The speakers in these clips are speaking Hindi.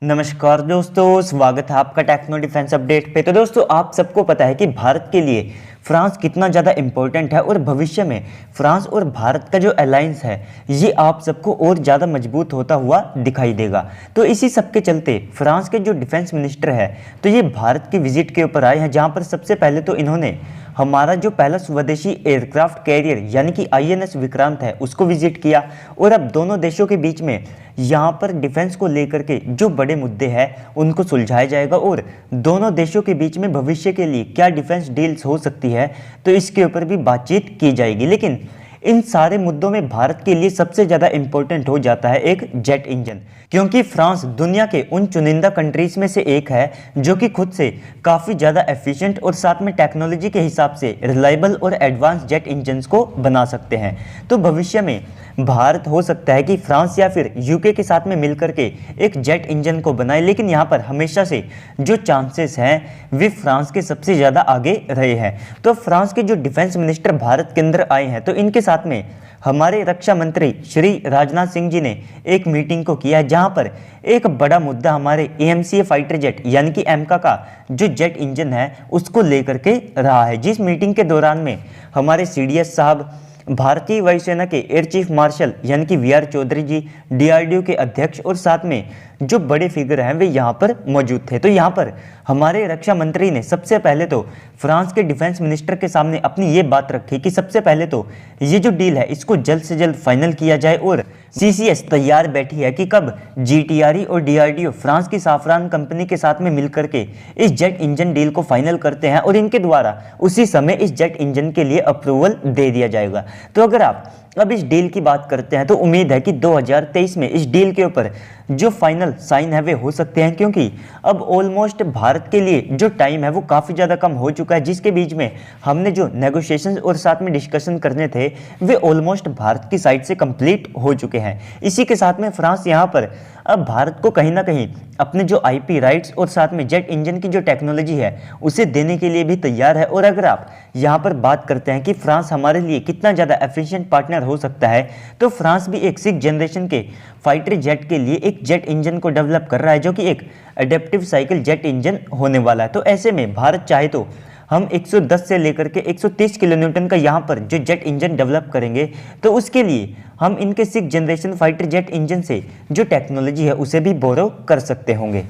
नमस्कार दोस्तों, स्वागत है आपका टेक्नो डिफेंस अपडेट पे। तो दोस्तों, आप सबको पता है कि भारत के लिए फ्रांस कितना ज़्यादा इम्पोर्टेंट है और भविष्य में फ्रांस और भारत का जो अलायंस है ये आप सबको और ज़्यादा मजबूत होता हुआ दिखाई देगा। तो इसी सब के चलते फ्रांस के जो डिफेंस मिनिस्टर है तो ये भारत की विजिट के ऊपर आए हैं, जहाँ पर सबसे पहले तो इन्होंने हमारा जो पहला स्वदेशी एयरक्राफ्ट कैरियर यानी कि आईएनएस विक्रांत है उसको विजिट किया। और अब दोनों देशों के बीच में यहाँ पर डिफेंस को लेकर के जो बड़े मुद्दे हैं उनको सुलझाया जाएगा और दोनों देशों के बीच में भविष्य के लिए क्या डिफेंस डील्स हो सकती है तो इसके ऊपर भी बातचीत की जाएगी। लेकिन इन सारे मुद्दों में भारत के लिए सबसे ज़्यादा इंपॉर्टेंट हो जाता है एक जेट इंजन, क्योंकि फ्रांस दुनिया के उन चुनिंदा कंट्रीज में से एक है जो कि खुद से काफ़ी ज़्यादा एफिशिएंट और साथ में टेक्नोलॉजी के हिसाब से रिलायबल और एडवांस जेट इंजन्स को बना सकते हैं। तो भविष्य में भारत हो सकता है कि फ्रांस या फिर यूके के साथ में मिलकर के एक जेट इंजन को बनाए, लेकिन यहाँ पर हमेशा से जो चांसेस हैं वे फ्रांस के सबसे ज़्यादा आगे रहे हैं। तो फ्रांस के जो डिफेंस मिनिस्टर भारत के अंदर आए हैं तो इनके साथ में हमारे रक्षा मंत्री श्री राजनाथ सिंह जी ने एक मीटिंग को किया है, जहां पर एक बड़ा मुद्दा हमारे एएमसीए फाइटर जेट यानी कि एमका का जो जेट इंजन है उसको लेकर के रहा है। जिस मीटिंग के दौरान में हमारे सीडीएस साहब, भारतीय वायुसेना के एयर चीफ मार्शल यानी कि वीआर चौधरी जी, डीआरडीओ के अध्यक्ष और साथ में जो बड़े फिगर हैं वे यहाँ पर मौजूद थे। तो यहाँ पर हमारे रक्षा मंत्री ने सबसे पहले तो फ्रांस के डिफेंस मिनिस्टर के सामने अपनी ये बात रखी कि सबसे पहले तो ये जो डील है इसको जल्द से जल्द फाइनल किया जाए और सीसीएस तैयार बैठी है कि कब जीटीआरई और डीआरडीओ फ्रांस की साफरान कंपनी के साथ में मिलकर के इस जेट इंजन डील को फाइनल करते हैं और इनके द्वारा उसी समय इस जेट इंजन के लिए अप्रूवल दे दिया जाएगा। तो अगर आप अब इस डील की बात करते हैं तो उम्मीद है कि 2023 में इस डील के ऊपर जो फाइनल साइन है वे हो सकते हैं, क्योंकि अब ऑलमोस्ट भारत के लिए जो टाइम है वो काफ़ी ज़्यादा कम हो चुका है, जिसके बीच में हमने जो नेगोशिएशंस और साथ में डिस्कशन करने थे वे ऑलमोस्ट भारत की साइड से कंप्लीट हो चुके हैं। इसी के साथ में फ्रांस यहाँ पर अब भारत को कहीं ना कहीं अपने जो आईपी राइट्स और साथ में जेट इंजन की जो टेक्नोलॉजी है उसे देने के लिए भी तैयार है। और अगर आप यहाँ पर बात करते हैं कि फ्रांस हमारे लिए कितना ज़्यादा एफिशिएंट पार्टनर हो सकता है, तो फ्रांस भी एक 6th जनरेशन के फाइटर जेट के लिए एक जेट इंजन को डेवलप कर रहा है जो कि एक एडेप्टिव साइकिल जेट इंजन होने वाला है। तो ऐसे में भारत चाहे तो हम 110 से लेकर के 130 किलो न्यूटन का यहाँ पर जो जेट इंजन डेवलप करेंगे तो उसके लिए हम इनके 6th generation fighter jet engine से जो टेक्नोलॉजी है उसे भी बोरो कर सकते होंगे।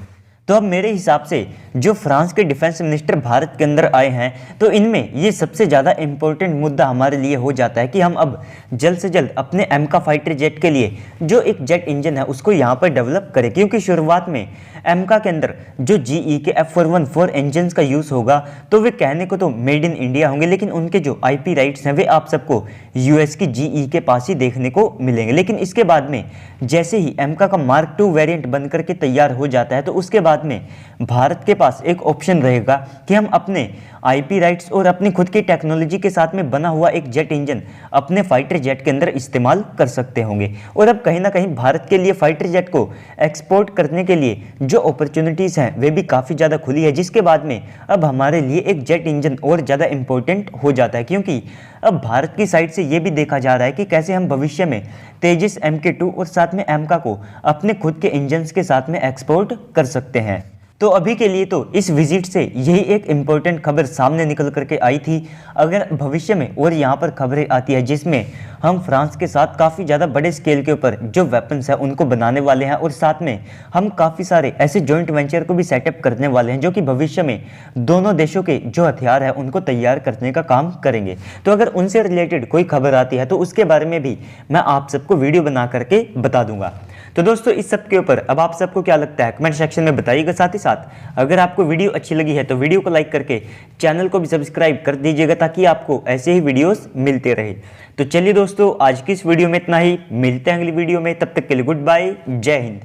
तो अब मेरे हिसाब से जो फ्रांस के डिफेंस मिनिस्टर भारत के अंदर आए हैं तो इनमें ये सबसे ज़्यादा इंपॉर्टेंट मुद्दा हमारे लिए हो जाता है कि हम अब जल्द से जल्द अपने एमका फाइटर जेट के लिए जो एक जेट इंजन है उसको यहाँ पर डेवलप करें, क्योंकि शुरुआत में एमका के अंदर जो जीई के F414 इंजन का यूज़ होगा तो वे कहने को तो मेड इन इंडिया होंगे, लेकिन उनके जो आईपी राइट्स हैं वे आप सबको यूएस की जीई के पास ही देखने को मिलेंगे। लेकिन इसके बाद में जैसे ही एमका का मार्क 2 वेरिएंट बनकर के तैयार हो जाता है तो उसके बाद में भारत के पास एक ऑप्शन रहेगा कि हम अपने आईपी राइट्स और अपनी खुद की टेक्नोलॉजी के साथ में बना हुआ एक जेट इंजन अपने फाइटर जेट के अंदर इस्तेमाल कर सकते होंगे। और अब कहीं ना कहीं भारत के लिए फाइटर जेट को एक्सपोर्ट करने के लिए जो अपॉर्चुनिटीज़ हैं वे भी काफ़ी ज़्यादा खुली है, जिसके बाद में अब हमारे लिए एक जेट इंजन और ज़्यादा इंपॉर्टेंट हो जाता है, क्योंकि अब भारत की साइड से ये भी देखा जा रहा है कि कैसे हम भविष्य में तेजस MK2 और साथ में एमका को अपने खुद के इंजन्स के साथ में एक्सपोर्ट कर सकते हैं। तो अभी के लिए तो इस विजिट से यही एक इम्पोर्टेंट खबर सामने निकल करके आई थी। अगर भविष्य में और यहाँ पर खबरें आती है जिसमें हम फ्रांस के साथ काफ़ी ज़्यादा बड़े स्केल के ऊपर जो वेपन्स है उनको बनाने वाले हैं और साथ में हम काफ़ी सारे ऐसे जॉइंट वेंचर को भी सेटअप करने वाले हैं जो कि भविष्य में दोनों देशों के जो हथियार है उनको तैयार करने का काम करेंगे। तो अगर उनसे रिलेटेड कोई खबर आती है तो उसके बारे में भी मैं आप सबको वीडियो बना करके बता दूंगा। तो दोस्तों, इस सब के ऊपर अब आप सबको क्या लगता है कमेंट सेक्शन में बताइएगा। साथ ही साथ अगर आपको वीडियो अच्छी लगी है तो वीडियो को लाइक करके चैनल को भी सब्सक्राइब कर दीजिएगा ताकि आपको ऐसे ही वीडियोस मिलते रहे। तो चलिए दोस्तों, आज की इस वीडियो में इतना ही, मिलते हैं अगली वीडियो में, तब तक के लिए गुड बाय, जय हिंद।